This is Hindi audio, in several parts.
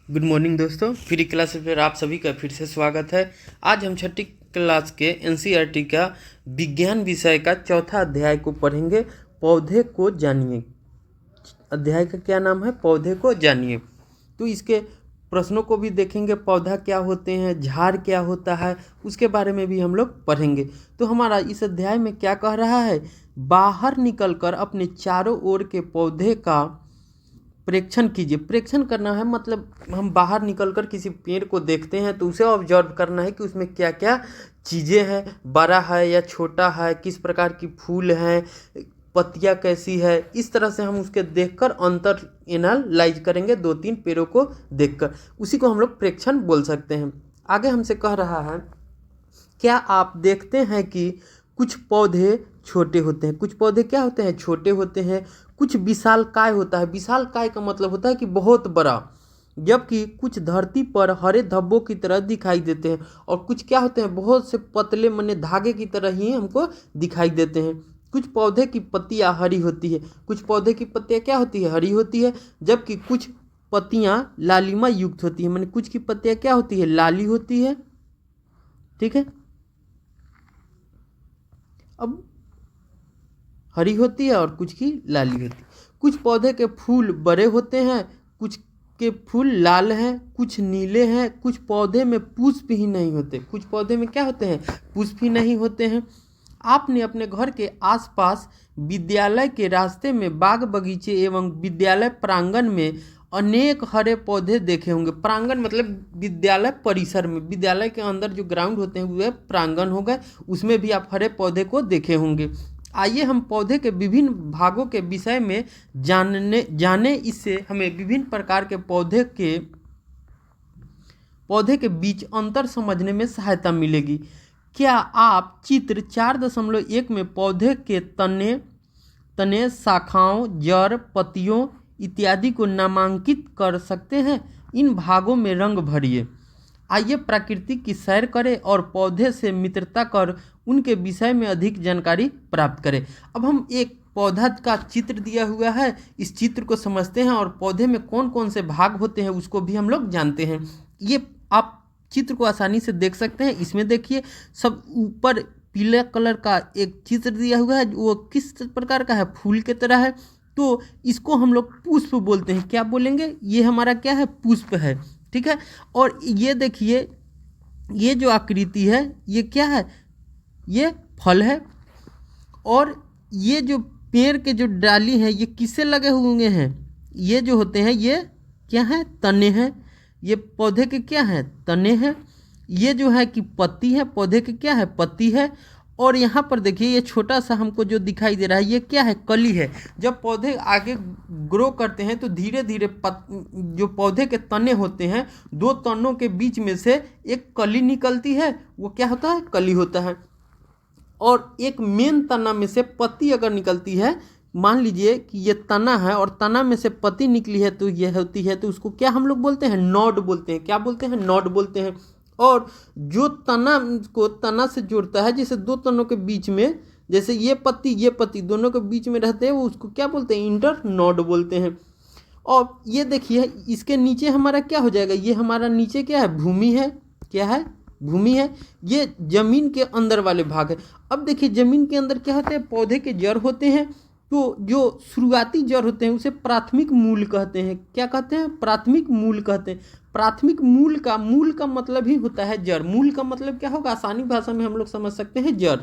गुड मॉर्निंग दोस्तों, फ्री क्लास पर आप सभी का फिर से स्वागत है। आज हम छठी क्लास के एनसीईआरटी का विज्ञान विषय का चौथा अध्याय को पढ़ेंगे। पौधे को जानिए। अध्याय का क्या नाम है? पौधे को जानिए। तो इसके प्रश्नों को भी देखेंगे, पौधा क्या होते हैं, झाड़ क्या होता है, उसके बारे में भी हम लोग पढ़ेंगे। तो हमारा इस अध्याय में क्या कह रहा है? बाहर निकलकर अपने चारों ओर के पौधे का प्रेक्षण कीजिए। प्रेक्षण करना है मतलब हम बाहर निकलकर किसी पेड़ को देखते हैं तो उसे ऑब्जर्व करना है कि उसमें क्या क्या चीज़ें हैं, बड़ा है या छोटा है, किस प्रकार की फूल हैं, पत्तियाँ कैसी है। इस तरह से हम उसके देखकर अंतर एनालाइज करेंगे। 2-3 पेड़ों को देखकर, उसी को हम लोग प्रेक्षण बोल सकते हैं। आगे हमसे कह रहा है, क्या आप देखते हैं कि कुछ पौधे छोटे होते हैं। कुछ पौधे क्या होते हैं? छोटे होते हैं। कुछ विशालकाय होता है। विशालकाय का मतलब होता है कि बहुत बड़ा, जबकि कुछ धरती पर हरे धब्बों की तरह दिखाई देते हैं। और कुछ क्या होते हैं? बहुत से पतले मने धागे की तरह ही हमको दिखाई देते हैं। कुछ पौधे की पत्तियां हरी होती है। कुछ पौधे की पत्तियां क्या होती है? हरी होती है। जबकि कुछ पत्तियां लालिमा युक्त होती है। माने कुछ की पत्तियां क्या होती है? लाली होती है। ठीक है, अब हरी होती है और कुछ की लाली होती है। कुछ पौधे के फूल बड़े होते हैं, कुछ के फूल लाल हैं, कुछ नीले हैं। कुछ पौधे में पुष्प ही नहीं होते। कुछ पौधे में क्या होते हैं? पुष्प ही नहीं होते हैं। आपने अपने घर के आसपास, विद्यालय के रास्ते में, बाग बगीचे एवं विद्यालय प्रांगण में अनेक हरे पौधे देखे होंगे। प्रांगण मतलब विद्यालय परिसर में, विद्यालय के अंदर जो ग्राउंड होते हैं वह प्रांगण हो गए, उसमें भी आप हरे पौधे को देखे होंगे। आइए हम पौधे के विभिन्न भागों के विषय में जाने। इससे हमें विभिन्न प्रकार के पौधे के बीच अंतर समझने में सहायता मिलेगी। क्या आप चित्र 4.1 में पौधे के तने, शाखाओं, जड़, पत्तियों इत्यादि को नामांकित कर सकते हैं? इन भागों में रंग भरिए। आइए प्रकृति की सैर करें और पौधे से मित्रता कर उनके विषय में अधिक जानकारी प्राप्त करें। अब हम एक पौधा का चित्र दिया हुआ है, इस चित्र को समझते हैं और पौधे में कौन कौन से भाग होते हैं उसको भी हम लोग जानते हैं। ये आप चित्र को आसानी से देख सकते हैं। इसमें देखिए, सब ऊपर पीले कलर का एक चित्र दिया हुआ है, वो किस प्रकार का है? फूल की तरह है। तो इसको हम लोग पुष्प बोलते हैं। क्या बोलेंगे? ये हमारा क्या है? पुष्प है। ठीक है, और ये देखिए, ये जो आकृति है ये क्या है? ये फल है। और ये जो पेड़ के जो डाली हैं ये किससे लगे हुए हैं? ये जो होते हैं ये क्या है? तने हैं। ये पौधे के क्या हैं? तने हैं। ये जो है कि पत्ती है, पौधे के क्या है? पत्ती है। और यहाँ पर देखिए, ये छोटा सा हमको जो दिखाई दे रहा है ये क्या है? कली है। जब पौधे आगे ग्रो करते हैं तो धीरे धीरे जो पौधे के तने होते हैं, 2 तनों के बीच में से एक कली निकलती है, वो क्या होता है? कली होता है। और एक मेन तना में से पत्ती अगर निकलती है, मान लीजिए कि ये तना है और तना में से पत्ती निकली है तो ये होती है, तो उसको क्या हम लोग बोलते हैं? नोड बोलते हैं। क्या बोलते हैं? नोड बोलते हैं। और जो तना को तना से जोड़ता है, जैसे 2 तनों के बीच में, जैसे ये पत्ती दोनों के बीच में रहते हैं, वो उसको क्या बोलते हैं? इंटर नोड बोलते हैं। और ये देखिए, इसके नीचे हमारा क्या हो जाएगा? ये हमारा नीचे क्या है? भूमि है। क्या है? भूमि है। ये जमीन के अंदर वाले भाग है। अब देखिए, जमीन के अंदर क्या होते हैं? पौधे के जड़ होते हैं। तो जो शुरुआती जड़ होते हैं उसे प्राथमिक मूल कहते हैं। क्या कहते हैं? प्राथमिक मूल कहते हैं। प्राथमिक मूल का मतलब ही होता है जड़। मूल का मतलब क्या होगा? आसानी भाषा में हम लोग समझ सकते हैं, जड़।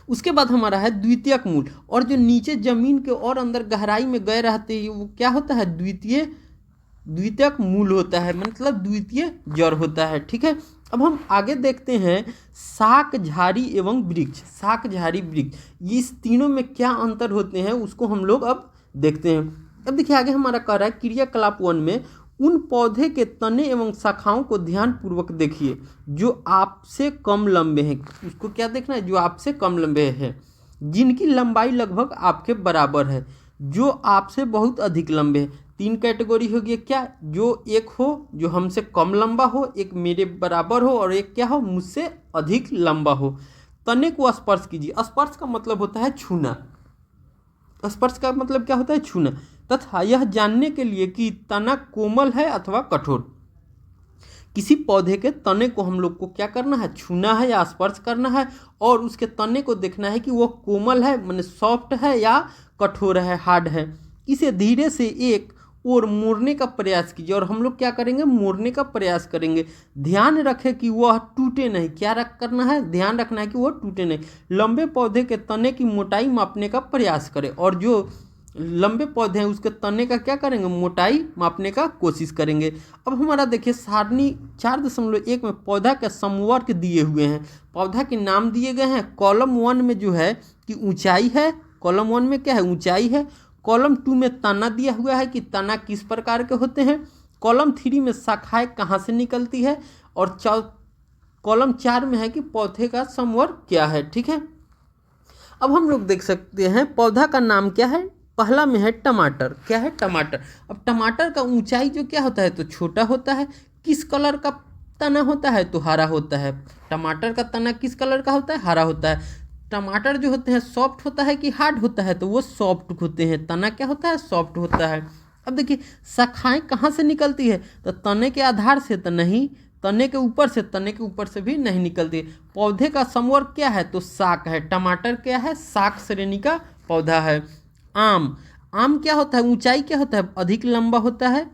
उसके बाद हमारा है द्वितीयक मूल। और जो नीचे जमीन के और अंदर गहराई में गए रहते हैं वो क्या होता है? द्वितीयक मूल होता है, मतलब द्वितीय जड़ होता है। ठीक है, अब हम आगे देखते हैं, शाक, झाड़ी एवं वृक्ष। शाक, झाड़ी, वृक्ष, इस तीनों में क्या अंतर होते हैं उसको हम लोग अब देखते हैं। अब देखिए, आगे हमारा कह रहा है क्रियाकलाप 1 में उन पौधे के तने एवं शाखाओं को ध्यान पूर्वक देखिए जो आपसे कम लंबे हैं। उसको क्या देखना है? जो आपसे कम लंबे हैं, जिनकी लंबाई लगभग आपके बराबर है, जो आपसे बहुत अधिक लंबे हैं। 3 कैटेगरी हो गई। क्या? जो एक हो जो हमसे कम लंबा हो, एक मेरे बराबर हो, और एक क्या हो? मुझसे अधिक लंबा हो। तने को स्पर्श कीजिए। स्पर्श का मतलब होता है छूना। स्पर्श का मतलब क्या होता है? छूना। तथा यह जानने के लिए कि तना कोमल है अथवा कठोर। किसी पौधे के तने को हम लोग को क्या करना है, छूना है या स्पर्श करना है, और उसके तने को देखना है कि वो कोमल है माने सॉफ्ट है या कठोर है, हार्ड है। इसे धीरे से एक और मोड़ने का प्रयास कीजिए, और हम लोग क्या करेंगे, मोड़ने का प्रयास करेंगे। ध्यान रखें कि वह टूटे नहीं। क्या करना है, ध्यान रखना है कि वह टूटे नहीं। लंबे पौधे के तने की मोटाई मापने का प्रयास करें, और जो लंबे पौधे हैं उसके तने का क्या करेंगे, मोटाई मापने का कोशिश करेंगे। अब हमारा देखिए सारणी 4.1 में पौधा के समवर्ग दिए हुए हैं, पौधा के नाम दिए गए हैं। कॉलम 1 में जो है कि ऊंचाई है, कॉलम 1 में क्या है, ऊंचाई है। कॉलम 2 में तना दिया हुआ है कि तना किस प्रकार के होते हैं। कॉलम 3 में शाखाएं कहाँ से निकलती है, और कॉलम 4 में है कि पौधे का समवर्ग क्या है। ठीक है, अब हम लोग देख सकते हैं पौधा का नाम क्या है। पहला में है टमाटर। क्या है, टमाटर। अब टमाटर का ऊंचाई जो क्या होता है, तो छोटा होता है। किस कलर का तना होता है, तो हरा होता है। टमाटर का तना किस कलर का होता है, हरा होता है। टमाटर जो होते हैं सॉफ्ट होता है कि हार्ड होता है, तो वो सॉफ्ट होते हैं। तना क्या होता है, सॉफ्ट होता है। अब देखिए शाखाएं कहाँ से निकलती है, तो तने के आधार से तो नहीं, तने के ऊपर से, तने के ऊपर से भी नहीं निकलती। पौधे का समवर्ग क्या है, तो शाक है। टमाटर क्या है, शाक श्रेणी का पौधा है। आम, आम क्या होता है, ऊंचाई क्या होता है, अधिक लंबा होता है।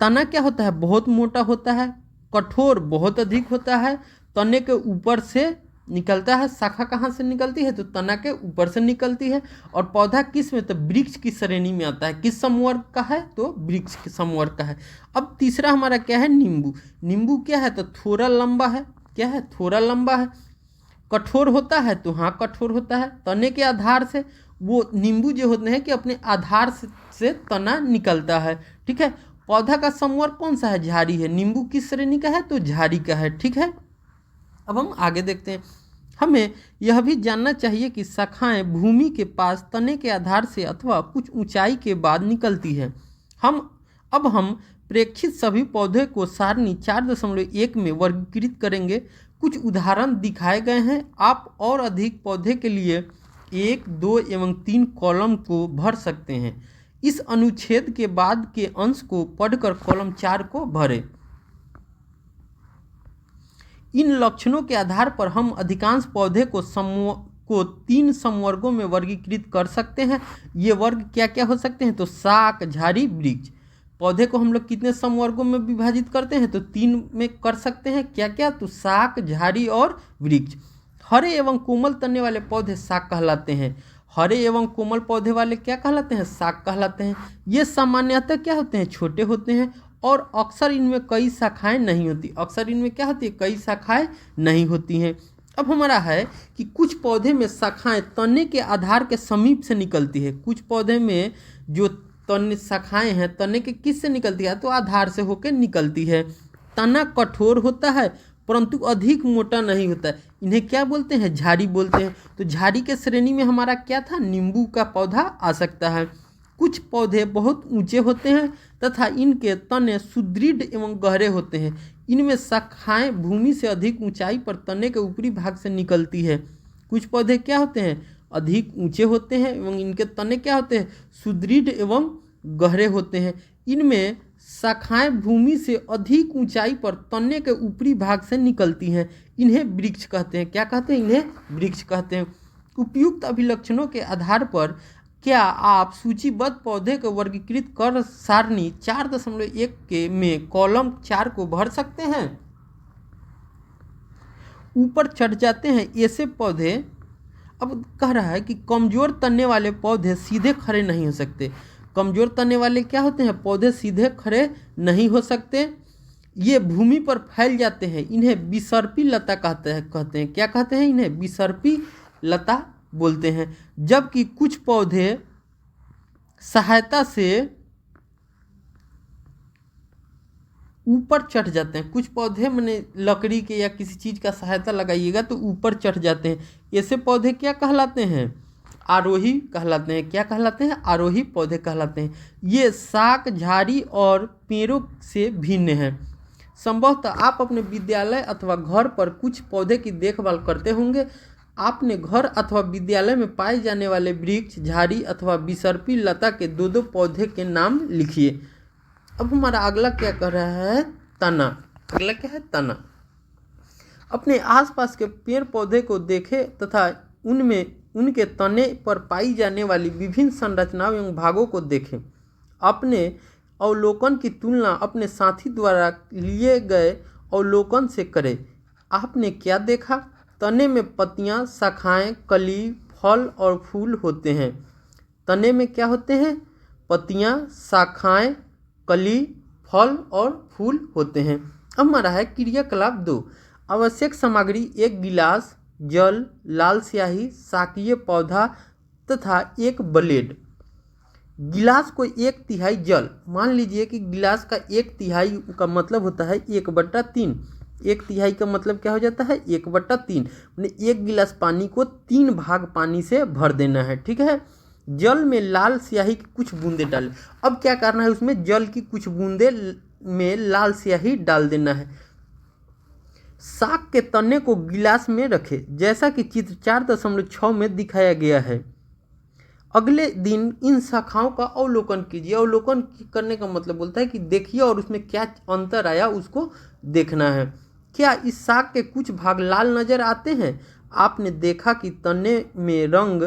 तना क्या होता है, बहुत मोटा होता है। कठोर बहुत अधिक होता है। तने के ऊपर से निकलता है। शाखा कहाँ से निकलती है, तो तना के ऊपर से निकलती है। और पौधा किस में, तो वृक्ष की श्रेणी में आता है। किस समवर्ग का है, तो वृक्ष के समवर्ग का है। अब तीसरा हमारा क्या है, नींबू। नींबू क्या है, तो थोड़ा लंबा है। क्या है, थोड़ा लंबा है। कठोर होता है, तो हाँ कठोर होता है। तने के आधार से, वो नींबू जो होते हैं कि अपने आधार से तना निकलता है। ठीक है, पौधा का समवर्ग कौन सा है, झाड़ी है। नींबू किस श्रेणी का है, तो झाड़ी का है। ठीक है, अब हम आगे देखते हैं। हमें यह भी जानना चाहिए कि शाखाएं भूमि के पास तने के आधार से अथवा कुछ ऊंचाई के बाद निकलती है। हम प्रेक्षित सभी पौधे को सारणी 4.1 में वर्गीकृत करेंगे। कुछ उदाहरण दिखाए गए हैं। आप और अधिक पौधे के लिए 1, 2 एवं 3 कॉलम को भर सकते हैं। इस अनुच्छेद के बाद के अंश को पढ़कर कॉलम 4 को भरें। इन लक्षणों के आधार पर हम अधिकांश पौधे को 3 समवर्गों में वर्गीकृत कर सकते हैं। ये वर्ग क्या क्या हो सकते हैं, तो शाक, झाड़ी, वृक्ष। पौधे को हम लोग कितने समवर्गों में विभाजित करते हैं, तो 3 में कर सकते हैं। क्या क्या, तो शाक, झाड़ी और वृक्ष। हरे एवं कोमल तने वाले पौधे शाक कहलाते हैं। हरे एवं कोमल पौधे वाले क्या कहलाते हैं, शाक कहलाते हैं। ये सामान्यतः क्या होते हैं, छोटे होते हैं, और अक्सर इनमें कई शाखाएं नहीं होती। अक्सर इनमें क्या होती है, कई शाखाएं नहीं होती हैं। अब हमारा है कि कुछ पौधे में शाखाएं तने के आधार के समीप से निकलती है। कुछ पौधे में जो तने शाखाएं हैं तने के किस से निकलती है, तो आधार से होकर निकलती है। तना कठोर होता है परंतु अधिक मोटा नहीं होता है। इन्हें क्या बोलते हैं, झाड़ी बोलते हैं। तो झाड़ी के श्रेणी में हमारा क्या था, नींबू का पौधा आ सकता है। कुछ पौधे बहुत ऊंचे होते हैं तथा इनके तने सुदृढ़ एवं गहरे होते हैं। इनमें शाखाएं भूमि से अधिक ऊंचाई पर तने के ऊपरी भाग से निकलती है। कुछ पौधे क्या होते हैं, अधिक ऊंचे होते हैं एवं इनके तने क्या होते हैं, सुदृढ़ एवं गहरे होते हैं। इनमें शाखाएं भूमि से अधिक ऊंचाई पर तने के ऊपरी भाग से निकलती हैं। इन्हें वृक्ष कहते हैं। क्या कहते हैं, इन्हें वृक्ष कहते हैं। उपयुक्त अभिलक्षणों के आधार पर क्या आप सूचीबद्ध पौधे को वर्गीकृत कर सारणी 4.1 के में कॉलम 4 को भर सकते हैं। ऊपर चढ़ जाते हैं ऐसे पौधे। अब कह रहा है कि कमजोर तने वाले पौधे सीधे खड़े नहीं हो सकते। कमजोर तने वाले क्या होते हैं, पौधे सीधे खड़े नहीं हो सकते। ये भूमि पर फैल जाते हैं। इन्हें विसर्पी लता कहते हैं। क्या कहते हैं, इन्हें विसर्पी लता बोलते हैं। जबकि कुछ पौधे सहायता से ऊपर चढ़ जाते हैं। कुछ पौधे माने लकड़ी के या किसी चीज़ का सहायता लगाइएगा तो ऊपर चढ़ जाते हैं। ऐसे पौधे क्या कहलाते हैं, आरोही कहलाते हैं। क्या कहलाते हैं, आरोही पौधे कहलाते हैं। ये शाक, झाड़ी और पेड़ों से भिन्न हैं। संभवतः आप अपने विद्यालय अथवा घर पर कुछ पौधे की देखभाल करते होंगे। आपने घर अथवा विद्यालय में पाए जाने वाले वृक्ष, झाड़ी अथवा विसर्पी लता के दो दो पौधे के नाम लिखिए। अब हमारा अगला क्या कर रहा है, तना। अगला क्या है, तना। अपने आसपास के पेड़ पौधे को देखें तथा उनमें उनके तने पर पाई जाने वाली विभिन्न संरचनाओं एवं भागों को देखें। अपने अवलोकन की तुलना अपने साथी द्वारा लिए गए अवलोकन से करें। आपने क्या देखा? तने में पत्तियां, शाखाएं, कली, फल और फूल होते हैं। तने में क्या होते हैं? पत्तियां, शाखाएं, कली, फल और फूल होते हैं। अब हमारा है क्रियाकलाप 2। आवश्यक सामग्री: 1 गिलास, जल, लाल स्याही, शाकीय पौधा तथा 1 ब्लेड। गिलास को 1/3 जल, मान लीजिए कि गिलास का 1/3 का मतलब होता है 1/3। 1/3 का मतलब क्या हो जाता है, 1/3। मैंने 1 गिलास पानी को 3 भाग पानी से भर देना है, ठीक है। जल में लाल स्याही की कुछ बूंदे डालें। अब क्या करना है, उसमें जल की कुछ बूंदे में लाल स्याही डाल देना है। शाक के तने को गिलास में रखें, जैसा कि चित्र 4.6 में दिखाया गया है। अगले दिन इन शाखाओं का अवलोकन कीजिए। अवलोकन करने का मतलब बोलता है कि देखिए और उसमें क्या अंतर आया उसको देखना है। क्या इस शाख के कुछ भाग लाल नज़र आते हैं? आपने देखा कि तने में रंग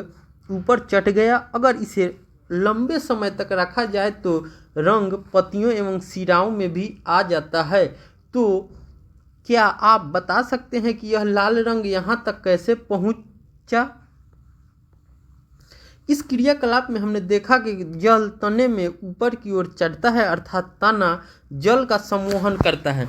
ऊपर चढ़ गया। अगर इसे लंबे समय तक रखा जाए तो रंग पत्तियों एवं सिराओं में भी आ जाता है। तो क्या आप बता सकते हैं कि यह लाल रंग यहाँ तक कैसे पहुँचा? इस क्रियाकलाप में हमने देखा कि जल तने में ऊपर की ओर चढ़ता है, अर्थात तना जल का सम्मोहन करता है।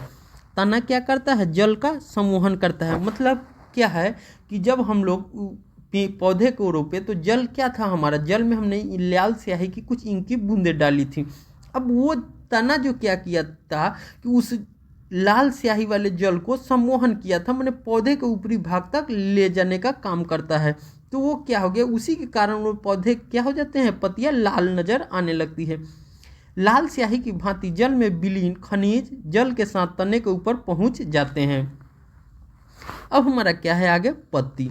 तना क्या करता है? जल का सम्मोहन करता है। मतलब क्या है कि जब हम लोग पौधे को रोपे तो जल क्या था हमारा, जल में हमने लाल स्याही की कुछ इंक की बूंदें डाली थी। अब वो तना जो क्या किया था कि उस लाल स्याही वाले जल को सम्मोहन किया था, मैंने पौधे के ऊपरी भाग तक ले जाने का काम करता है। तो वो क्या हो गया, उसी के कारण वो पौधे क्या हो जाते हैं, पत्तियां लाल नज़र आने लगती है। लाल स्याही की भांति जल में विलीन खनिज जल के साथ तने के ऊपर पहुंच जाते हैं। अब हमारा क्या है आगे, पत्ती।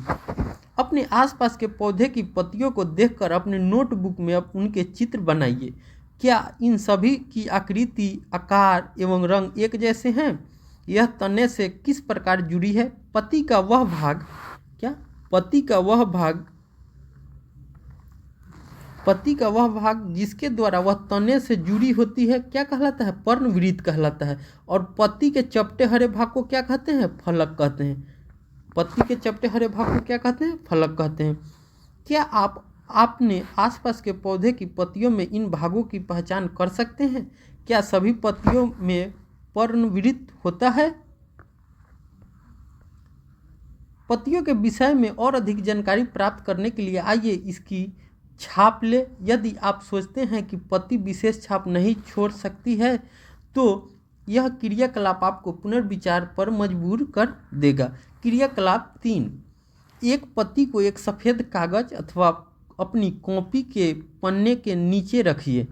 अपने आसपास के पौधे की पत्तियों को देखकर अपने नोटबुक में अब उनके चित्र बनाइए। क्या इन सभी की आकृति, आकार एवं रंग एक जैसे हैं? यह तने से किस प्रकार जुड़ी है? पत्ती का वह भाग जिसके द्वारा वह तने से जुड़ी होती है क्या कहलाता है? पर्णवृत्त कहलाता है। और पत्ती के चपटे हरे भाग को क्या कहते हैं? फलक कहते हैं। पत्ती के चपटे हरे भाग को क्या कहते हैं? फलक कहते हैं। क्या आपने आसपास के पौधे की पत्तियों में इन भागों की पहचान कर सकते हैं? क्या सभी पत्तियों में पर्णवृत्त होता है? पत्तियों के विषय में और अधिक जानकारी प्राप्त करने के लिए आइए इसकी छाप ले। यदि आप सोचते हैं कि पत्ती विशेष छाप नहीं छोड़ सकती है तो यह क्रियाकलाप आपको पुनर्विचार पर मजबूर कर देगा। क्रियाकलाप 3। एक पत्ती को एक सफ़ेद कागज अथवा अपनी कॉपी के पन्ने के नीचे रखिए।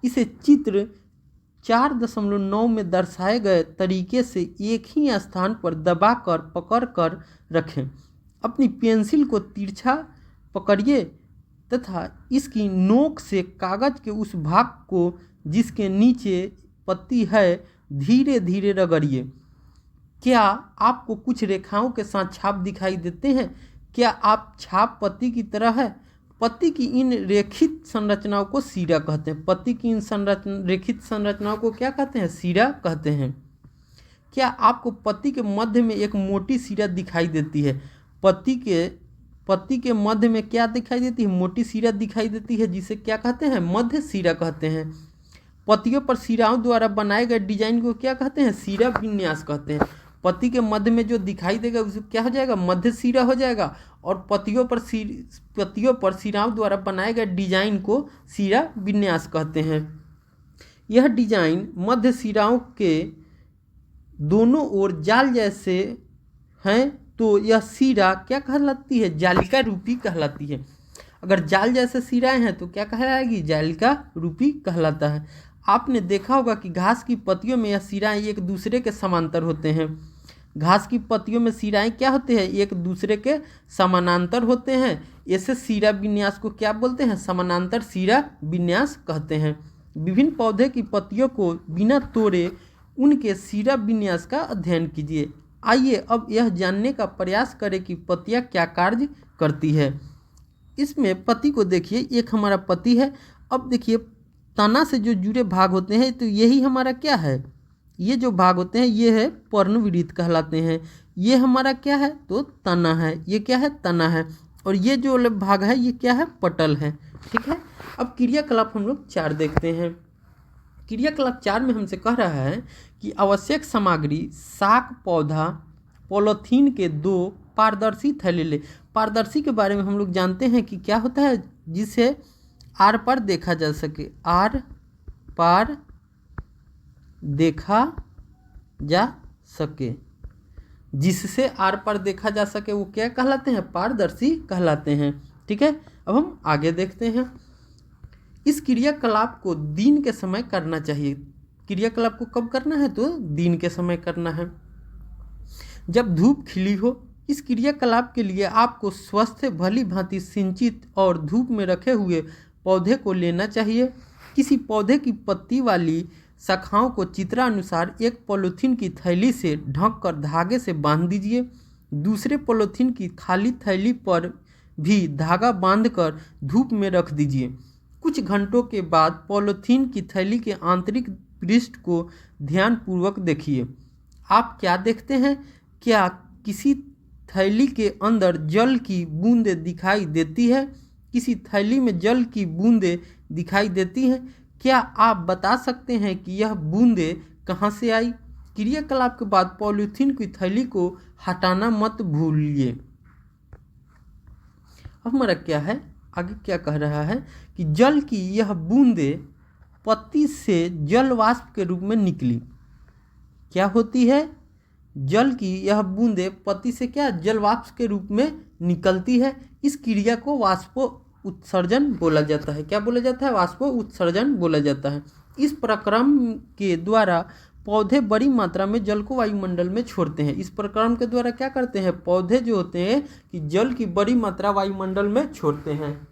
इसे चित्र 4.9 में दर्शाए गए तरीके से एक ही स्थान पर दबाकर पकड़ कर रखें। अपनी पेंसिल को तिरछा पकड़िए तथा इसकी नोक से कागज के उस भाग को जिसके नीचे पत्ती है धीरे धीरे रगड़िए। क्या आपको कुछ रेखाओं के साथ छाप दिखाई देते हैं? क्या आप छाप पत्ती की तरह है? पत्ती की इन रेखित संरचनाओं को सिरा कहते हैं। पत्ती की इन रेखित संरचनाओं को क्या कहते हैं? सिरा कहते हैं। क्या आपको पत्ती के मध्य में एक मोटी सिरा दिखाई देती है? पत्ती के मध्य में क्या दिखाई देती है? मोटी सिरा दिखाई देती है, जिसे क्या कहते हैं? मध्य सिरा कहते हैं। पत्तियों पर सिराओं द्वारा बनाए गए डिजाइन को क्या कहते हैं? सिरा विन्यास कहते हैं। पत्ती के मध्य में जो दिखाई देगा उसे क्या हो जाएगा? मध्य सिरा हो जाएगा। और पत्तियों पर सिराओं द्वारा बनाए गए डिजाइन को सिरा विन्यास कहते हैं। यह डिजाइन मध्य सिराओं के दोनों ओर जाल जैसे हैं तो यह सिरा क्या कहलाती है? जालिका रूपी कहलाती है। अगर जाल जैसे सिराएं हैं तो क्या कहलाएगी? जालिका रूपी कहलाता है। आपने देखा होगा कि घास की पत्तियों में यह सिराएं एक दूसरे के समांतर होते हैं। घास की पत्तियों में शिराएं क्या होते हैं, एक दूसरे के समानांतर होते हैं। ऐसे शिरा विन्यास को क्या बोलते हैं, समानांतर शिरा विन्यास कहते हैं। विभिन्न पौधे की पत्तियों को बिना तोड़े उनके शिरा विन्यास का अध्ययन कीजिए। आइए अब यह जानने का प्रयास करें कि पत्तियां क्या कार्य करती है। इसमें पत्ती को देखिए, एक हमारा पत्ती है। अब देखिए तना से जो जुड़े भाग होते हैं तो यही हमारा क्या है, ये जो भाग होते हैं ये है पर्णविड़ीत कहलाते हैं। ये हमारा क्या है, तो तना है, ये क्या है, तना है। और ये जो भाग है ये क्या है, पटल है। ठीक है। अब क्रियाकलाप हम लोग 4 देखते हैं। क्रियाकलाप 4 में हमसे कह रहा है कि आवश्यक सामग्री साग पौधा पॉलीथीन के 2 पारदर्शी थैले ले। पारदर्शी के बारे में हम लोग जानते हैं कि क्या होता है, जिसे आर पार देखा जा सके, आर पार देखा जा सके, जिससे आर पार देखा जा सके वो क्या कहलाते हैं, पारदर्शी कहलाते हैं। ठीक है। अब हम आगे देखते हैं। इस क्रियाकलाप को दिन के समय करना चाहिए। क्रियाकलाप को कब करना है, तो दिन के समय करना है, जब धूप खिली हो। इस क्रियाकलाप के लिए आपको स्वस्थ भली भांति सिंचित और धूप में रखे हुए पौधे को लेना चाहिए। किसी पौधे की पत्ती वाली शाखाओं को चित्रानुसार एक पॉलीथीन की थैली से ढककर धागे से बांध दीजिए। दूसरे पॉलीथीन की खाली थैली पर भी धागा बांधकर धूप में रख दीजिए। कुछ घंटों के बाद पॉलीथीन की थैली के आंतरिक पृष्ठ को ध्यानपूर्वक देखिए। आप क्या देखते हैं, क्या किसी थैली के अंदर जल की बूंदें दिखाई देती है, किसी थैली में जल की बूंदें दिखाई देती हैं। क्या आप बता सकते हैं कि यह बूंदें कहाँ से आई। क्रियाकलाप के बाद पॉलीथीन की थैली को हटाना मत भूलिए। अब हमारा क्या है, आगे क्या कह रहा है कि जल की यह बूंदें पत्ती से जल वाष्प के रूप में निकली। क्या होती है, जल की यह बूंदें पत्ती से क्या जल वाष्प के रूप में निकलती है। इस क्रिया को वाष्पो उत्सर्जन बोला जाता है। क्या बोला जाता है, वाष्पो उत्सर्जन बोला जाता है। इस प्रक्रम के द्वारा पौधे बड़ी मात्रा में जल को वायुमंडल में छोड़ते हैं। इस प्रक्रम के द्वारा क्या करते हैं, पौधे जो होते हैं कि जल की बड़ी मात्रा वायुमंडल में छोड़ते हैं।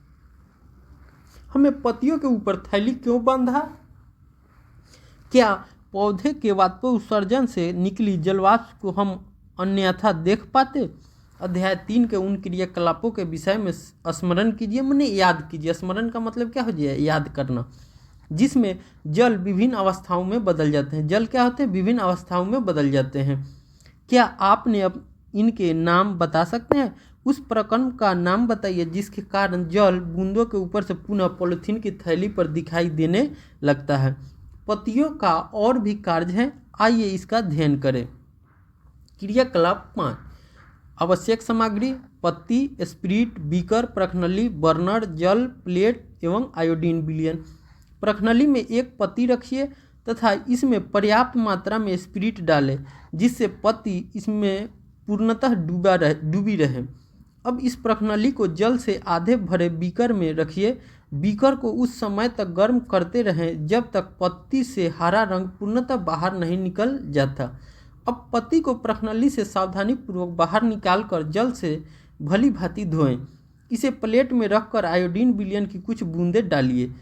हमें पत्तियों के ऊपर थैली क्यों बांधा, क्या पौधे के वाष्पोत्सर्जन से निकली जलवाष्प को हम अन्यथा देख पाते। अध्याय 3 के उन क्रियाकलापों के विषय में स्मरण कीजिए, मैंने याद कीजिए। स्मरण का मतलब क्या हो जाए, याद करना, जिसमें जल विभिन्न अवस्थाओं में बदल जाते हैं। जल क्या होते हैं, विभिन्न अवस्थाओं में बदल जाते हैं। क्या आपने अब इनके नाम बता सकते हैं। उस प्रक्रम का नाम बताइए जिसके कारण जल बूंदों के ऊपर से पुनः पॉलीथीन की थैली पर दिखाई देने लगता है। पत्तियों का और भी कार्य है, आइए इसका अध्ययन करें। क्रियाकलाप 5। आवश्यक सामग्री पत्ती, स्पिरिट, बीकर, प्रखनली, बर्नर, जल, प्लेट एवं आयोडीन विलयन। प्रखनली में एक पत्ती रखिए तथा इसमें पर्याप्त मात्रा में स्पिरिट डालें, जिससे पत्ती इसमें पूर्णतः डूबी रहे। अब इस प्रखनली को जल से आधे भरे बीकर में रखिए। बीकर को उस समय तक गर्म करते रहें जब तक पत्ती से हरा रंग पूर्णतः बाहर नहीं निकल जाता। अब पत्ती को प्रखनली से सावधानीपूर्वक बाहर निकालकर जल से भली भांति धोएं। इसे प्लेट में रखकर आयोडीन विलयन की कुछ बूंदें डालिए।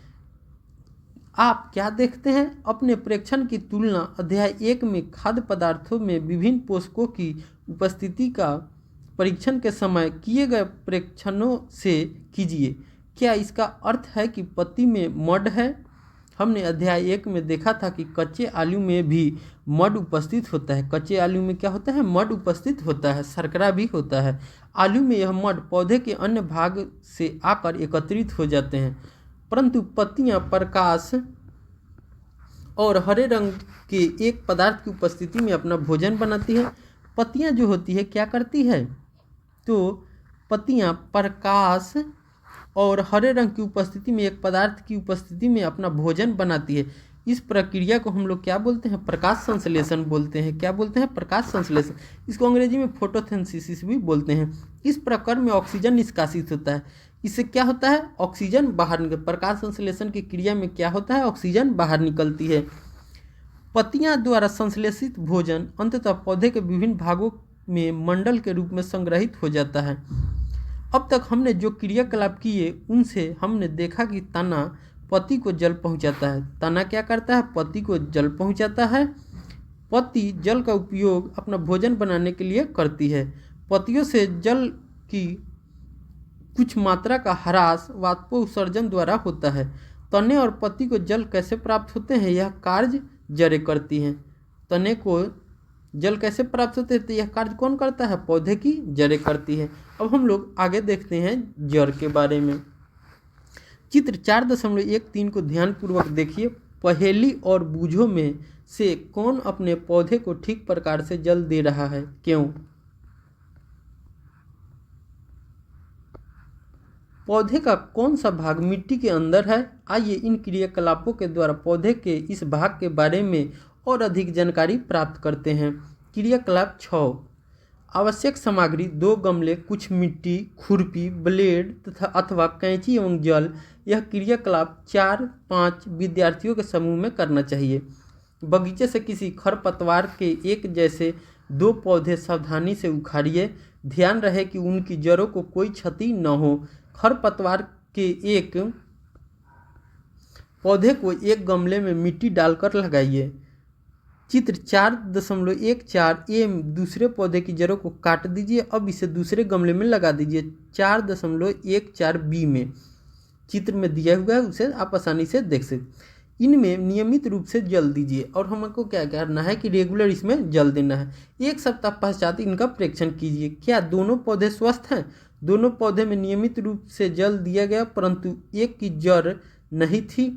आप क्या देखते हैं, अपने प्रेक्षण की तुलना अध्याय 1 में खाद्य पदार्थों में विभिन्न पोषकों की उपस्थिति का परीक्षण के समय किए गए प्रेक्षणों से कीजिए। क्या इसका अर्थ है कि पत्ती में मड है। हमने अध्याय 1 में देखा था कि कच्चे आलू में भी मड उपस्थित होता है। कच्चे आलू में क्या होता है, मड उपस्थित होता है, शर्करा भी होता है। आलू में यह मड पौधे के अन्य भाग से आकर एकत्रित हो जाते हैं, परंतु पत्तियां प्रकाश और हरे रंग के एक पदार्थ की उपस्थिति में अपना भोजन बनाती है। पत्तियां जो होती है क्या करती है, तो पत्तियां प्रकाश और हरे रंग की उपस्थिति में एक पदार्थ की उपस्थिति में अपना भोजन बनाती है। इस प्रक्रिया को हम लोग क्या बोलते हैं, प्रकाश संश्लेषण बोलते हैं। क्या बोलते हैं, प्रकाश संश्लेषण। इसको अंग्रेजी में फोटोसिंथेसिस भी बोलते हैं। इस प्रक्रिया में ऑक्सीजन निष्कासित होता है। इससे क्या होता है, ऑक्सीजन बाहर निकल। प्रकाश संश्लेषण की क्रिया में क्या होता है, ऑक्सीजन बाहर निकलती है। पत्तियां द्वारा संश्लेषित भोजन अंततः पौधे के विभिन्न भागों में मंडल के रूप में संग्रहित हो जाता है। अब तक हमने जो क्रियाकलाप किए उनसे हमने देखा कि तना पत्ती को जल पहुंचाता है। तना क्या करता है? पत्ती को जल पहुंचाता है। पत्ती जल का उपयोग अपना भोजन बनाने के लिए करती है। पत्तियों से जल की कुछ मात्रा का ह्रास वाष्पोत्सर्जन द्वारा होता है। तने और पत्ती को जल कैसे प्राप्त होते हैं? यह कार्य जड़ें करती हैं। तने को जल कैसे प्राप्त होते हैं? तो यह कार्य कौन करता है? पौधे की जड़ें करती है। अब हम लोग आगे देखते हैं जड़ के बारे में। चित्र 4.13 को ध्यानपूर्वक देखिए। पहेली और बूझों में से कौन अपने पौधे को ठीक प्रकार से जल दे रहा है? क्यों? पौधे का कौन सा भाग मिट्टी के अंदर है? आइए इन क्रियाकलापों के द्वारा पौधे के इस भाग के बारे में और अधिक जानकारी प्राप्त करते हैं। क्रियाकलाप 6। आवश्यक सामग्री 2 गमले, कुछ मिट्टी, खुरपी, ब्लेड तथा अथवा कैंची एवं जल। यह क्रियाकलाप 4-5 विद्यार्थियों के समूह में करना चाहिए। बगीचे से किसी खरपतवार के एक जैसे 2 पौधे सावधानी से उखाड़िए। ध्यान रहे कि उनकी जड़ों को कोई क्षति न हो। खरपतवार के एक पौधे को एक गमले में मिट्टी डालकर लगाइए। चित्र 4.14 ए दूसरे पौधे की जड़ों को काट दीजिए। अब इसे दूसरे गमले में लगा दीजिए। 4.14 बी में चित्र में दिया हुआ है, उसे आप आसानी से देख सकते। इनमें नियमित रूप से जल दीजिए और हमको क्या करना है कि रेगुलर इसमें जल देना है। 1 सप्ताह पश्चात इनका परीक्षण कीजिए। क्या दोनों पौधे स्वस्थ हैं? दोनों पौधे में नियमित रूप से जल दिया गया, परंतु एक की जड़ नहीं थी।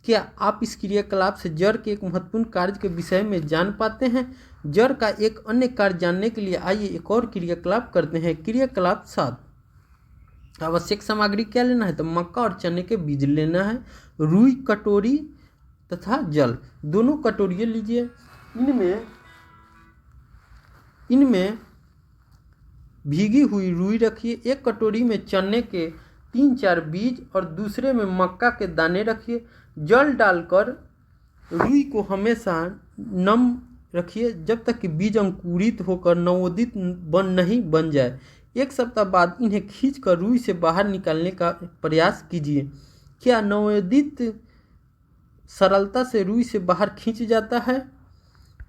क्या आप इस क्रियाकलाप से जड़ के एक महत्वपूर्ण कार्य के विषय में जान पाते हैं? जड़ का एक अन्य कार्य जानने के लिए आइए एक और क्रियाकलाप करते हैं। क्रियाकलाप 7। आवश्यक सामग्री क्या लेना है? तो मक्का और चने के बीज लेना है, रुई, कटोरी तथा जल। दोनों कटोरियाँ लीजिए। इनमें भीगी हुई रुई रखिए। एक कटोरी में चने के 3-4 बीज और दूसरे में मक्का के दाने रखिए। जल डालकर रुई को हमेशा नम रखिए जब तक कि बीज अंकुरित होकर नवोदित नहीं बन जाए। 1 सप्ताह बाद इन्हें खींचकर रुई से बाहर निकालने का प्रयास कीजिए। क्या नवोदित सरलता से रुई से बाहर खींच जाता है?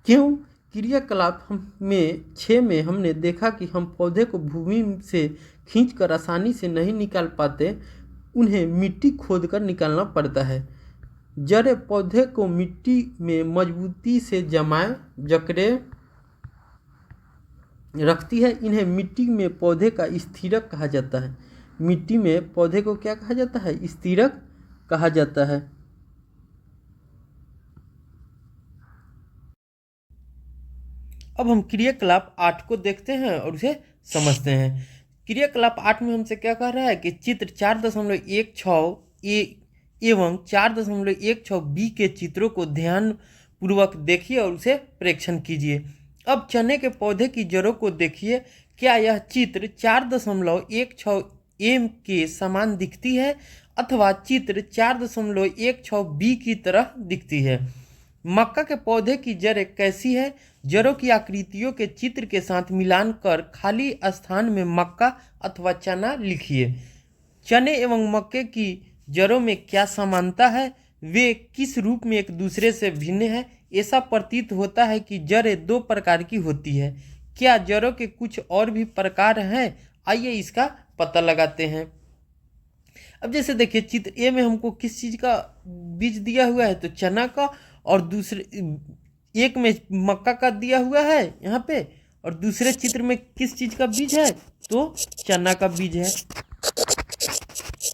क्यों? क्रियाकलाप में 6 में हमने देखा कि हम पौधे को भूमि से खींचकर आसानी से नहीं निकाल पाते, उन्हें मिट्टी खोदकर निकालना पड़ता है। जड़ें पौधे को मिट्टी में मजबूती से जकड़े रखती है। इन्हें मिट्टी में पौधे का स्थिरक कहा जाता है। मिट्टी में पौधे को क्या कहा जाता है? स्थिरक कहा जाता है। अब हम क्रियाकलाप 8 को देखते हैं और उसे समझते हैं। क्रियाकलाप 8 में हमसे क्या कह रहा है कि चित्र 4.16 ए एवं 4.16 बी के चित्रों को ध्यान पूर्वक देखिए और उसे परीक्षण कीजिए। अब चने के पौधे की जड़ों को देखिए। क्या यह चित्र 4.16 एम के समान दिखती है अथवा चित्र 4.16 बी की तरह दिखती है? मक्का के पौधे की जड़ें कैसी है? जड़ों की आकृतियों के चित्र के साथ मिलान कर खाली स्थान में मक्का अथवा चना लिखिए। चने एवं मक्के की जड़ों में क्या समानता है? वे किस रूप में एक दूसरे से भिन्न है? ऐसा प्रतीत होता है कि जड़ें 2 प्रकार की होती है। क्या जड़ों के कुछ और भी प्रकार हैं? आइए इसका पता लगाते हैं। अब जैसे देखिए चित्र ए में हमको किस चीज़ का बीज दिया हुआ है? तो चना का, और दूसरे एक में मक्का का दिया हुआ है यहाँ पे, और दूसरे चित्र में किस चीज़ का बीज है? तो चना का बीज है।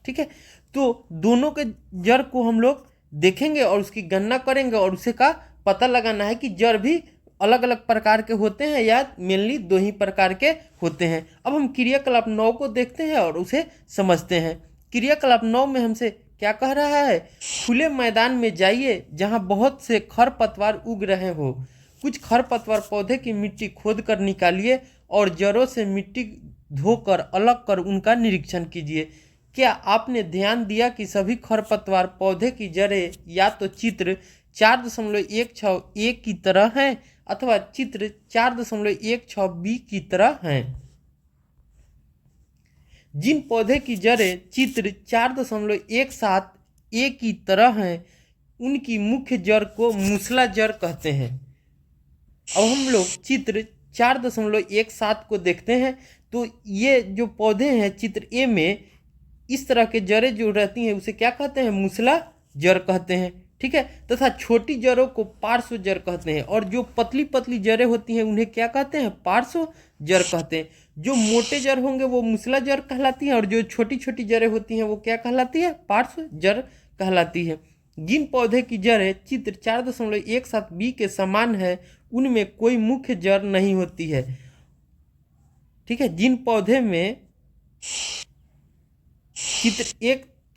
ठीक है, तो दोनों के जड़ को हम लोग देखेंगे और उसकी गणना करेंगे और उसे का पता लगाना है कि जड़ भी अलग अलग प्रकार के होते हैं या मेनली 2 ही प्रकार के होते हैं। अब हम क्रियाकलाप 9 को देखते हैं और उसे समझते हैं। क्रियाकलाप 9 में हमसे क्या कह रहा है? खुले मैदान में जाइए जहां बहुत से खरपतवार उग रहे हो। कुछ खरपतवार पौधे की मिट्टी खोद कर निकालिए और जड़ों से मिट्टी धोकर अलग कर उनका निरीक्षण कीजिए। क्या आपने ध्यान दिया कि सभी खरपतवार पौधे की जड़ें या तो चित्र 4.16 की तरह हैं अथवा चित्र 4.16 बी की तरह हैं। जिन पौधे की जड़ें चित्र 4.17 ए की तरह हैं उनकी मुख्य जड़ को मूसला जड़ कहते हैं। अब हम लोग चित्र 4.17 को देखते हैं तो ये जो पौधे हैं चित्र ए में इस तरह के जड़ें जो रहती हैं उसे क्या कहते हैं, मूसला जड़ कहते हैं। ठीक है, तथा छोटी जड़ों को पार्श्व जड़ कहते हैं और जो पतली पतली जड़ें होती हैं उन्हें क्या कहते हैं, पार्श्व जड़ कहते हैं। जो मोटे जड़ होंगे वो मूसला जड़ कहलाती हैं और जो छोटी छोटी जड़ें होती हैं वो क्या कहलाती है, पार्श्व जड़ कहलाती है। जिन पौधे की जड़ें चित्र 4.17 बी के समान है उनमें कोई मुख्य जड़ नहीं होती है। ठीक है, जिन पौधे में चित्र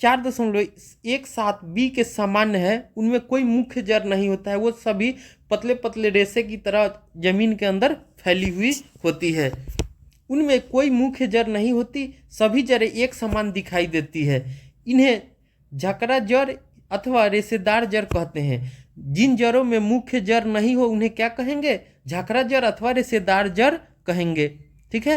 4.17 बी के समान है उनमें कोई मुख्य जड़ नहीं होता है, वो सभी पतले पतले रेशे की तरह जमीन के अंदर फैली हुई होती है। उनमें कोई मुख्य जड़ नहीं होती, सभी जड़ें एक समान दिखाई देती है। इन्हें झकरा जड़ अथवा रेशेदार जड़ कहते हैं। जिन जड़ों में मुख्य जड़ नहीं हो उन्हें क्या कहेंगे, झकरा जड़ अथवा रेशेदार जड़ कहेंगे। ठीक है,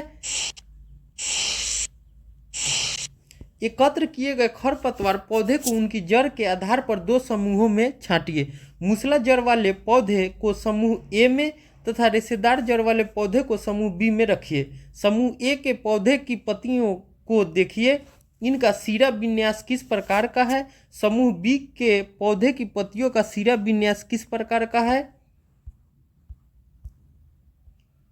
एकत्र किए गए खरपतवार पौधे को उनकी जड़ के आधार पर दो समूहों में छांटिए। मूसला जड़ वाले पौधे को समूह ए में तथा रेशेदार जड़ वाले पौधे को समूह बी में रखिए। समूह ए के पौधे की पत्तियों को देखिए, इनका सिरा विन्यास किस प्रकार का है। समूह बी के पौधे की पत्तियों का सिरा विन्यास किस प्रकार का है।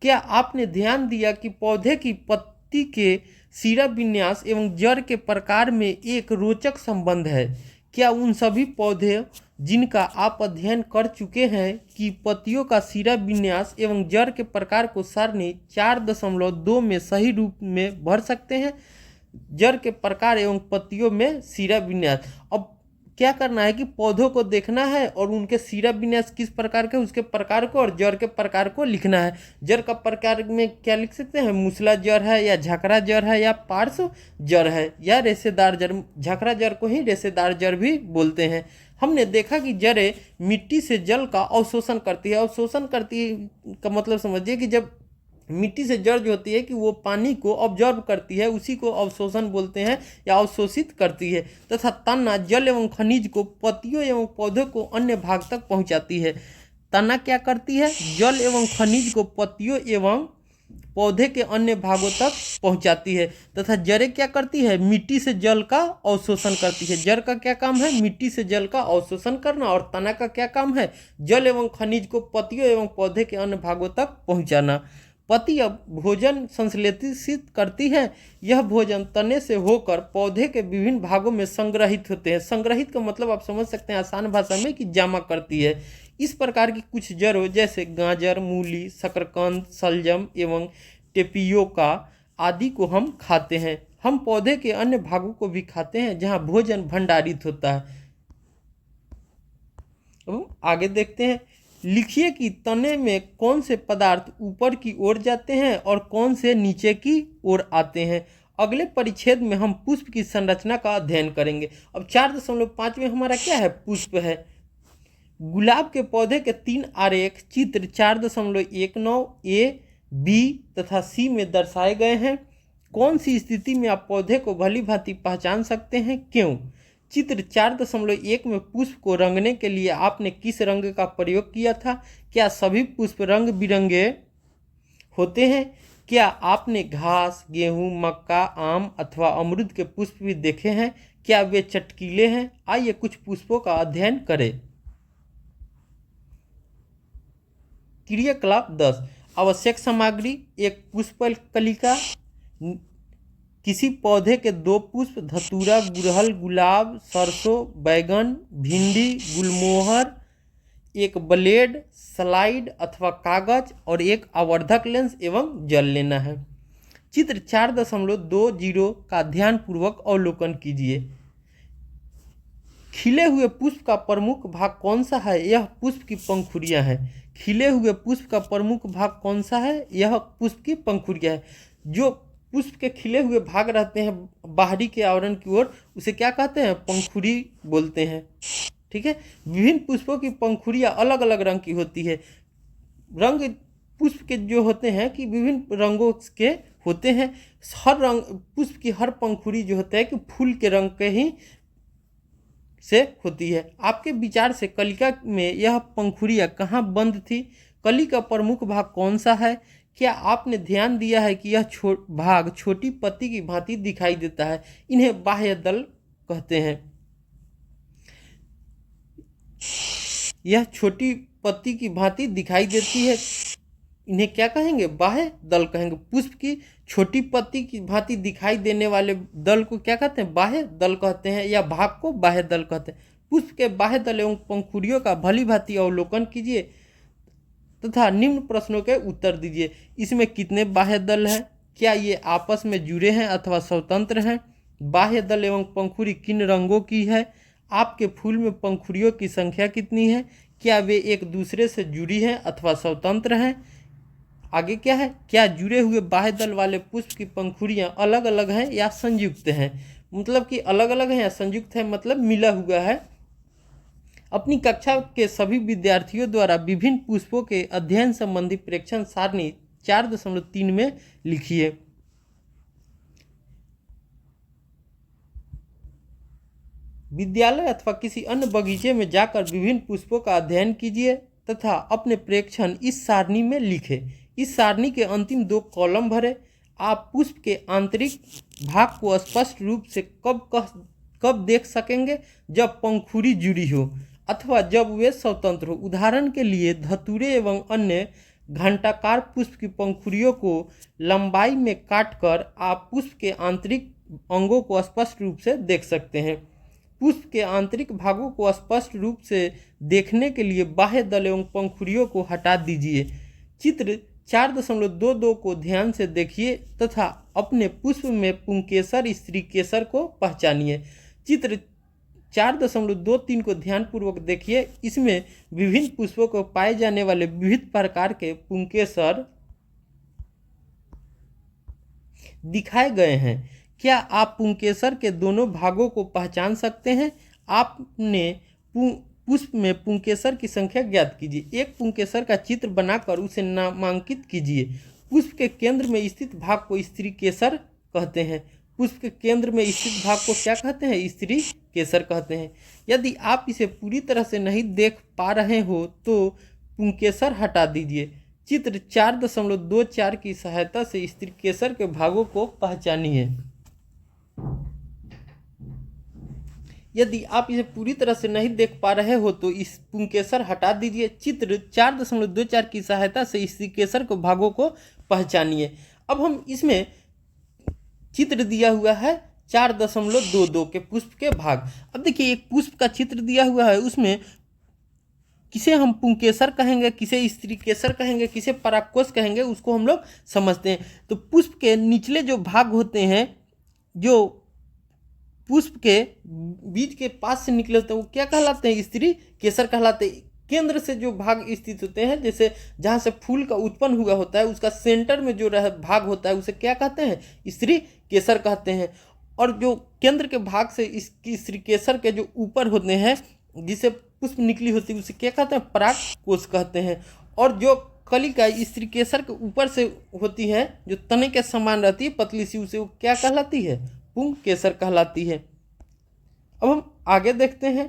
क्या आपने ध्यान दिया कि पौधे की पत्ती के सिरा विन्यास एवं जड़ के प्रकार में एक रोचक संबंध है। क्या उन सभी पौधे जिनका आप अध्ययन कर चुके हैं कि पत्तियों का सिरा विन्यास एवं जड़ के प्रकार को सारणी 4.2 में सही रूप में भर सकते हैं। जड़ के प्रकार एवं पत्तियों में सिरा विन्यास। अब क्या करना है कि पौधों को देखना है और उनके सिरा विन्यास किस प्रकार के उसके प्रकार को और जड़ के प्रकार को लिखना है। जड़ का प्रकार में क्या लिख सकते हैं, मूसला जड़ है या झकरा जड़ है या पार्श्व जड़ है या रेशेदार जड़। झकरा जड़ को ही रेशेदार जड़ भी बोलते हैं। हमने देखा कि जड़ें मिट्टी से जल का अवशोषण करती है। अवशोषण करती का मतलब समझिए कि जब मिट्टी से जड़ जो होती है कि वो पानी को ऑब्जर्व करती है, उसी को अवशोषण बोलते हैं या अवशोषित करती है। तथा तना जल एवं खनिज को पत्तियों एवं पौधों को अन्य भाग तक पहुंचाती है। तना क्या करती है, जल एवं खनिज को पत्तियों एवं पौधे के अन्य भागों तक पहुंचाती है। तथा जड़ें क्या करती है, मिट्टी से जल का अवशोषण करती है। जड़ का क्या काम है, मिट्टी से जल का अवशोषण करना, और तना का क्या काम है, जल एवं खनिज को पत्तियों एवं पौधे के अन्य भागों तक पहुंचाना। पत्ती अब भोजन संश्लेषित करती है। यह भोजन तने से होकर पौधे के विभिन्न भागों में संग्रहित होते हैं। संग्रहित का मतलब आप समझ सकते हैं आसान भाषा में कि जमा करती है। इस प्रकार की कुछ जड़ों जैसे गाजर, मूली, शकरकंद, शलजम एवं टेपियोका आदि को हम खाते हैं। हम पौधे के अन्य भागों को भी खाते हैं जहाँ भोजन भंडारित होता है। अब आगे देखते हैं। लिखिए कि तने में कौन से पदार्थ ऊपर की ओर जाते हैं और कौन से नीचे की ओर आते हैं। अगले परिच्छेद में हम पुष्प की संरचना का अध्ययन करेंगे। अब 4.5 में हमारा क्या है, पुष्प है। गुलाब के पौधे के 3 आरेख चित्र 4.19 ए, बी तथा सी में दर्शाए गए हैं। कौन सी स्थिति में आप पौधे को भली भांति पहचान सकते हैं, क्यों। चित्र 4.1 में पुष्प को रंगने के लिए आपने किस रंग का प्रयोग किया था। क्या सभी पुष्प रंग बिरंगे होते हैं। क्या आपने घास, गेहूं, मक्का, आम अथवा अमरूद के पुष्प भी देखे हैं। क्या वे चटकीले हैं। आइए कुछ पुष्पों का अध्ययन करें। क्रियाकलाप 10। आवश्यक सामग्री, एक पुष्प कलिका, किसी पौधे के 2 पुष्प, धतूरा, गुड़हल, गुलाब, सरसों, बैगन, भिंडी, गुलमोहर, एक ब्लेड, स्लाइड अथवा कागज और एक आवर्धक लेंस एवं जल लेना है। चित्र 4.20 का ध्यानपूर्वक अवलोकन कीजिए। खिले हुए पुष्प का प्रमुख भाग कौन सा है। यह पुष्प की पंखुड़ियां हैं। खिले हुए पुष्प का प्रमुख भाग कौन सा है। यह पुष्प की पंखुड़ियां है। जो पुष्प के खिले हुए भाग रहते हैं बाहरी के आवरण की ओर, उसे क्या कहते हैं, पंखुड़ी बोलते हैं। ठीक है। विभिन्न पुष्पों की पंखुड़ियाँ अलग अलग रंग की होती है। रंग पुष्प के जो होते हैं कि विभिन्न रंगों के होते हैं। हर रंग पुष्प की हर पंखुड़ी जो होता है कि फूल के रंग के ही से होती है। आपके विचार से कलिका में यह पंखुड़ियाँ कहाँ बंद थी? कली का प्रमुख भाग कौन सा है? क्या आपने ध्यान दिया है कि यह भाग छोटी पत्ती की भांति दिखाई देता है? इन्हें बाह्य दल कहते हैं। यह छोटी पत्ती की भांति दिखाई देती है, इन्हें क्या कहेंगे? बाह्य दल कहेंगे। पुष्प की छोटी पत्ती की भांति दिखाई देने वाले दल को क्या कहते हैं? बाह्य दल कहते हैं, या भाग को बाह्य दल कहते हैं। पुष्प के बाह्य दल एवं पंखुड़ियों का भली भांति अवलोकन कीजिए तथा निम्न प्रश्नों के उत्तर दीजिए। इसमें कितने बाह्य दल हैं? क्या ये आपस में जुड़े हैं अथवा स्वतंत्र हैं? बाह्य दल एवं पंखुड़ी किन रंगों की है? आपके फूल में पंखुड़ियों की संख्या कितनी है? क्या वे एक दूसरे से जुड़ी हैं अथवा स्वतंत्र हैं? आगे क्या है? क्या जुड़े हुए बाह्य दल वाले पुष्प की पंखुड़ियाँ अलग अलग हैं या संयुक्त हैं? मतलब कि अलग अलग हैं या संयुक्त है, मतलब मिला हुआ है। अपनी कक्षा के सभी विद्यार्थियों द्वारा विभिन्न पुष्पों के अध्ययन संबंधी प्रेक्षण सारणी 4.3 में लिखिए। विद्यालय अथवा किसी अन्य बगीचे में जाकर विभिन्न पुष्पों का अध्ययन कीजिए तथा अपने प्रेक्षण इस सारणी में लिखें। इस सारणी के अंतिम 2 कॉलम भरें। आप पुष्प के आंतरिक भाग को स्पष्ट रूप से कब देख सकेंगे? जब पंखुड़ी जुड़ी हो अथवा जब वे स्वतंत्र हो। उदाहरण के लिए धतूरे एवं अन्य घंटाकार पुष्प की पंखुड़ियों को लंबाई में काटकर आप पुष्प के आंतरिक अंगों को स्पष्ट रूप से देख सकते हैं। पुष्प के आंतरिक भागों को स्पष्ट रूप से देखने के लिए बाह्य दल एवं पंखुड़ियों को हटा दीजिए। चित्र 4.22 को ध्यान से देखिए तथा अपने पुष्प में पुंकेसर स्त्री केसर को पहचानिए। चित्र 4.23 को ध्यानपूर्वक देखिए। इसमें विभिन्न पुष्पों को पाए जाने वाले विविध प्रकार के पुंकेसर दिखाए गए हैं। क्या आप पुंकेसर के दोनों भागों को पहचान सकते हैं? आपने पुष्प में पुंकेसर की संख्या ज्ञात कीजिए। एक पुंकेसर का चित्र बनाकर उसे नामांकित कीजिए। पुष्प के केंद्र में स्थित भाग को स्त्री केसर कहते हैं। पुष्प के केंद्र में स्थित भाग को क्या कहते हैं? स्त्री केसर कहते हैं। यदि आप इसे पूरी तरह से नहीं देख पा रहे हो तो पुंकेसर हटा दीजिए। चित्र 4.24 की सहायता से स्त्री केसर के भागों को पहचानिए। यदि आप इसे पूरी तरह से नहीं देख पा रहे हो तो इस पुंकेसर हटा दीजिए। चित्र 4.24 की सहायता से स्त्री केसर के भागों को पहचानिए। अब हम इसमें चित्र दिया हुआ है 4.22 के पुष्प के भाग। अब देखिए एक पुष्प का चित्र दिया हुआ है, उसमें किसे हम पुंकेसर कहेंगे, किसे स्त्री केसर कहेंगे, किसे परागकोश कहेंगे, उसको हम लोग समझते हैं। तो पुष्प के निचले जो भाग होते हैं, जो पुष्प के बीज के पास से निकले होते हैं, वो क्या कहलाते हैं? स्त्री केसर कहलाते हैं। केंद्र से जो भाग स्थित होते हैं, जैसे जहाँ से फूल का उत्पन्न हुआ होता है, उसका सेंटर में जो भाग होता है उसे क्या कहते हैं? स्त्री केसर कहते हैं। और जो केंद्र के भाग से इसकी स्त्री केसर के जो ऊपर होते हैं, जिसे पुष्प निकली होती है, उसे क्या कहते हैं? परागकोश कहते हैं। और जो कलिका स्त्री केसर के ऊपर से होती है, जो तने के समान रहती है, पतली सी, उसे वो क्या कहलाती है? पुंकेसर कहलाती है। अब हम आगे देखते हैं।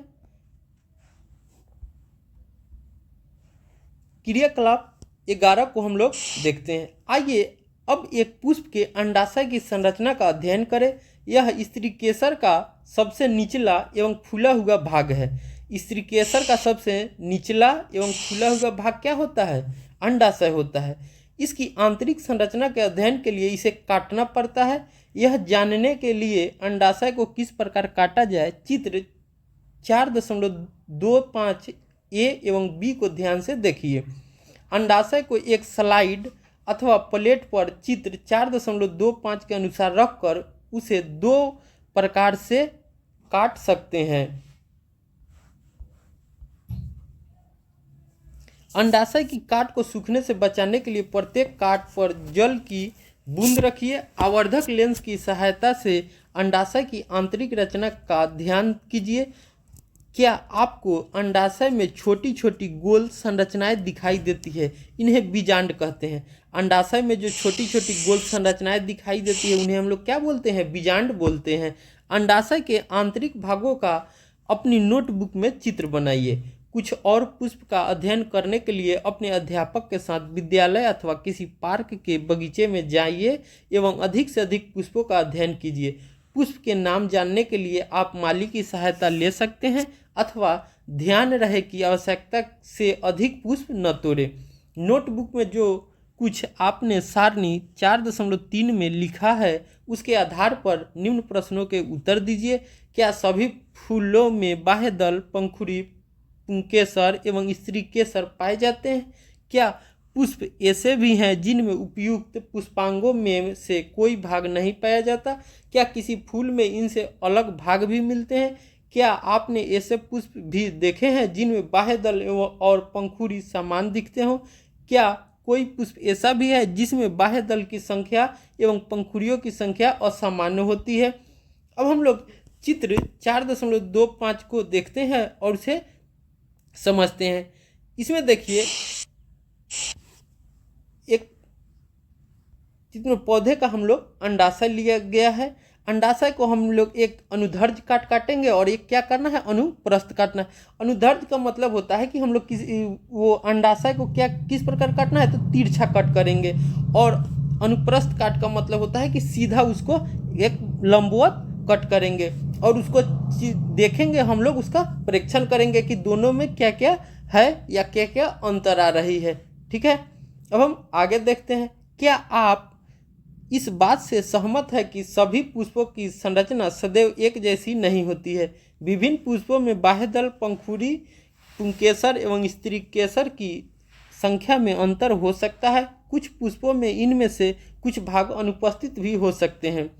क्रियाकलाप 11 को हम लोग देखते हैं। आइए अब एक पुष्प के अंडाशय की संरचना का अध्ययन करें। यह स्त्री केसर का सबसे निचला एवं फूला हुआ भाग है। स्त्री केसर का सबसे निचला एवं फूला हुआ भाग क्या होता है? अंडाशय होता है। इसकी आंतरिक संरचना के अध्ययन के लिए इसे काटना पड़ता है। यह जानने के लिए अंडाशय को किस प्रकार काटा जाए, चित्र 4.25 ए एवं बी को ध्यान से देखिए। अंडाशय को एक स्लाइड अथवा प्लेट पर चित्र 4.25 के अनुसार रखकर उसे 2 प्रकार से काट सकते हैं। अंडाशय की काट को सूखने से बचाने के लिए प्रत्येक काट पर जल की बूंद रखिए। आवर्धक लेंस की सहायता से अंडाशय की आंतरिक रचना का ध्यान कीजिए। क्या आपको अंडाशय में छोटी छोटी गोल संरचनाएं दिखाई देती है? इन्हें बीजांड कहते हैं। अंडाशय में जो छोटी छोटी गोल संरचनाएं दिखाई देती है उन्हें हम लोग क्या बोलते हैं? बीजांड बोलते हैं। अंडाशय के आंतरिक भागों का अपनी नोटबुक में चित्र बनाइए। कुछ और पुष्प का अध्ययन करने के लिए अपने अध्यापक के साथ विद्यालय अथवा किसी पार्क के बगीचे में जाइए एवं अधिक से अधिक पुष्पों का अध्ययन कीजिए। पुष्प के नाम जानने के लिए आप माली की सहायता ले सकते हैं अथवा ध्यान रहे कि आवश्यकता से अधिक पुष्प न तोड़ें। नोटबुक में जो कुछ आपने सारणी 4.3 में लिखा है उसके आधार पर निम्न प्रश्नों के उत्तर दीजिए। क्या सभी फूलों में बाह्य दल, पंखुड़ी, पुंकेसर एवं स्त्री केसर पाए जाते हैं? क्या पुष्प ऐसे भी हैं जिनमें उपयुक्त पुष्पांगों में से कोई भाग नहीं पाया जाता? क्या किसी फूल में इनसे अलग भाग भी मिलते हैं? क्या आपने ऐसे पुष्प भी देखे हैं जिनमें बाह्य दल और पंखुड़ी समान दिखते हों? क्या कोई पुष्प ऐसा भी है जिसमें बाह्य दल की संख्या एवं पंखुड़ियों की संख्या असामान्य होती है? अब हम लोग चित्र 4.25 को देखते हैं और उसे समझते हैं। इसमें देखिए एक चित्र में पौधे का हम लोग अंडाशय लिया गया है। अंडाशय को हम लोग एक अनुदैर्ध्य काटेंगे और एक क्या करना है? अनुप्रस्थ काटना है। अनुदैर्ध्य का मतलब होता है कि हम लोग वो अंडाशय को किस प्रकार काटना है? तो तिरछा कट करेंगे। और अनुप्रस्थ काट का मतलब होता है कि सीधा उसको एक लंबवत कट करेंगे और उसको देखेंगे, हम लोग उसका परीक्षण करेंगे कि दोनों में क्या क्या है या क्या क्या अंतर आ रही है। ठीक है, अब हम आगे देखते हैं। क्या आप इस बात से सहमत है कि सभी पुष्पों की संरचना सदैव एक जैसी नहीं होती है? विभिन्न पुष्पों में बाह्य दल, पंखुड़ी, पुंकेसर एवं स्त्री केसर की संख्या में अंतर हो सकता है। कुछ पुष्पों में इनमें से कुछ भाग अनुपस्थित भी हो सकते हैं।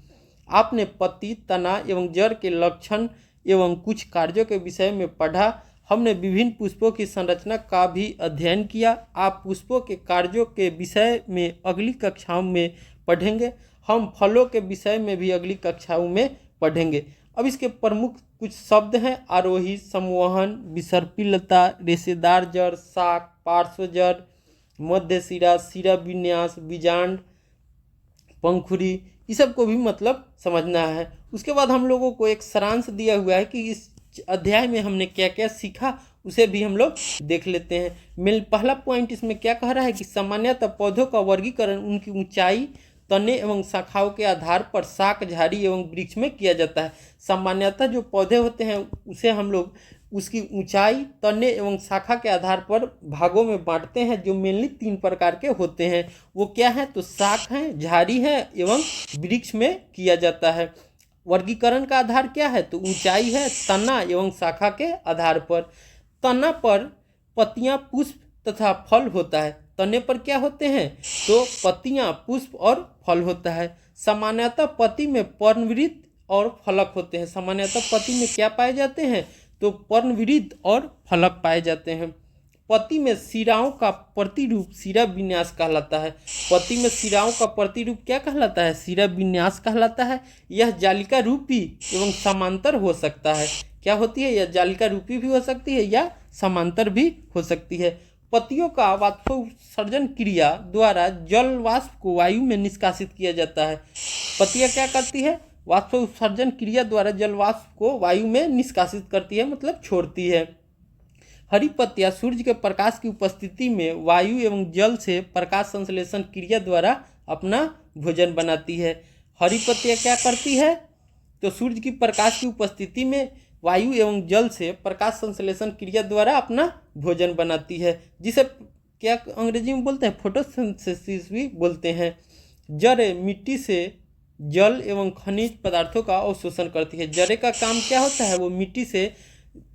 आपने पत्ती, तना एवं जड़ के लक्षण एवं कुछ कार्यों के विषय में पढ़ा। हमने विभिन्न पुष्पों की संरचना का भी अध्ययन किया। आप पुष्पों के कार्यों के विषय में अगली कक्षाओं में पढ़ेंगे। हम फलों के विषय में भी अगली कक्षाओं में पढ़ेंगे। अब इसके प्रमुख कुछ शब्द हैं: आरोही, संवहन, विसर्पी लता, रेशेदार जड़, शाख, पार्श्व जड़, मध्य सिरा, सिरा विन्यास, बीजांड, पंखुड़ी, इस सब को भी मतलब समझना है। उसके बाद हम लोगों को एक सारांश दिया हुआ है कि इस अध्याय में हमने क्या क्या सीखा, उसे भी हम लोग देख लेते हैं। पहला पॉइंट इसमें क्या कह रहा है कि सामान्यतः पौधों का वर्गीकरण उनकी ऊंचाई, तने एवं शाखाओं के आधार पर शाक, झाड़ी एवं वृक्ष में किया जाता है। सामान्यतः जो पौधे होते हैं उसे हम लोग उसकी ऊंचाई, तने एवं शाखा के आधार पर भागों में बांटते हैं, जो मेनली 3 प्रकार के होते हैं। वो क्या है? तो शाख है, झाड़ी है एवं वृक्ष में किया जाता है। वर्गीकरण का आधार क्या है? तो ऊंचाई है, तना एवं शाखा के आधार पर। तना पर पत्तियां, पुष्प तथा फल होता है। तने पर क्या होते हैं? तो पत्तियां, पुष्प और फल होता है। सामान्यतः पत्ती में पर्णवृत्त और फलक होते हैं। सामान्यतः पत्ती में क्या पाए जाते हैं? तो पर्णवृत्त और फलक पाए जाते हैं। पत्ती में सिराओं का प्रतिरूप सिरा विन्यास कहलाता है। पत्ती में सिराओं का प्रतिरूप क्या कहलाता है? सिरा विन्यास कहलाता है। यह जालिका रूपी एवं समांतर हो सकता है। क्या होती है? यह जालिका रूपी भी हो सकती है या समांतर भी हो सकती है। पत्तियों का वाष्पोत्सर्जन क्रिया द्वारा जल वाष्प को वायु में निष्कासित किया जाता है। पत्तियां क्या करती है? वाष्पोत्सर्जन क्रिया द्वारा जल वाष्प को वायु में निष्कासित करती है, मतलब छोड़ती है। हरी पत्तियां सूर्य के प्रकाश की उपस्थिति में वायु एवं जल से प्रकाश संश्लेषण क्रिया द्वारा अपना भोजन बनाती है। हरी पत्तियां क्या करती है? तो सूर्य की प्रकाश की उपस्थिति में वायु एवं जल से प्रकाश संश्लेषण क्रिया द्वारा अपना भोजन बनाती है, जिसे क्या अंग्रेजी में बोलते हैं? फोटोसिंथेसिस भी बोलते हैं। जड़ मिट्टी से जल एवं खनिज पदार्थों का अवशोषण करती है। जड़े का काम क्या होता है? वो मिट्टी से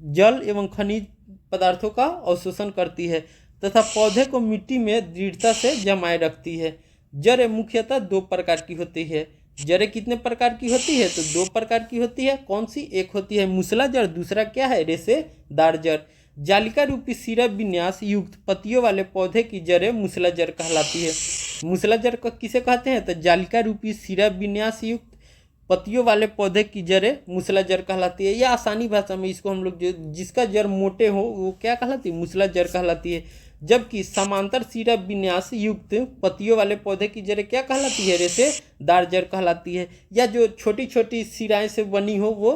जल एवं खनिज पदार्थों का अवशोषण करती है तथा पौधे को मिट्टी में दृढ़ता से जमाए रखती है। जड़ें मुख्यतः 2 प्रकार की होती है। जड़ें कितने प्रकार की होती है? तो 2 प्रकार की होती है। कौन सी? एक होती है मूसला जड़, दूसरा क्या है? रेशेदार जड़। जालिका रूपी सिरा विन्यास युक्त पत्तियों वाले पौधे की जड़ें मूसला जड़ कहलाती है। मूसला जड़ को किसे कहते हैं? तो जालिका रूपी सिरा विन्यास युक्त पत्तियों वाले पौधे की जड़ें मूसला जड़ कहलाती है, या आसानी भाषा में इसको हम लोग जो जिसका जड़ मोटे हो वो क्या कहलाती है, मूसला जड़ कहलाती है। जबकि समांतर सिरा विन्यास युक्त पत्तियों वाले पौधे की जड़ें क्या कहलाती है, रेशेदार जड़ कहलाती है, या जो छोटी छोटी सिराएं से बनी हो वो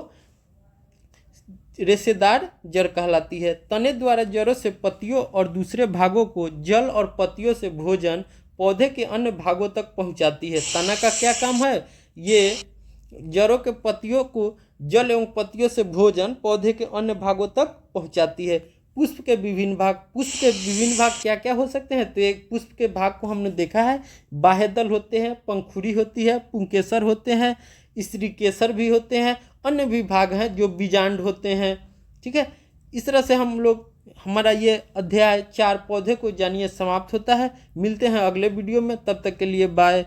रेशेदार जड़ कहलाती है। तने द्वारा जड़ों से पत्तियों और दूसरे भागों को जल और पत्तियों से भोजन पौधे के अन्य भागों तक पहुंचाती है। तना का क्या काम है, ये जड़ों के पत्तियों को जल एवं पत्तियों से भोजन पौधे के अन्य भागों तक पहुंचाती है। पुष्प के विभिन्न भाग क्या क्या हो सकते हैं, तो एक पुष्प के भाग को हमने देखा है, बाह्यदल होते हैं, पंखुड़ी होती है, पुंकेसर होते हैं, स्त्रीकेसर भी होते हैं, अन्य भी भाग हैं जो बीजांड होते हैं। ठीक है, इस तरह से हम लोग हमारा ये अध्याय 4 पौधे को जानिए समाप्त होता है। मिलते हैं अगले वीडियो में, तब तक के लिए बाय।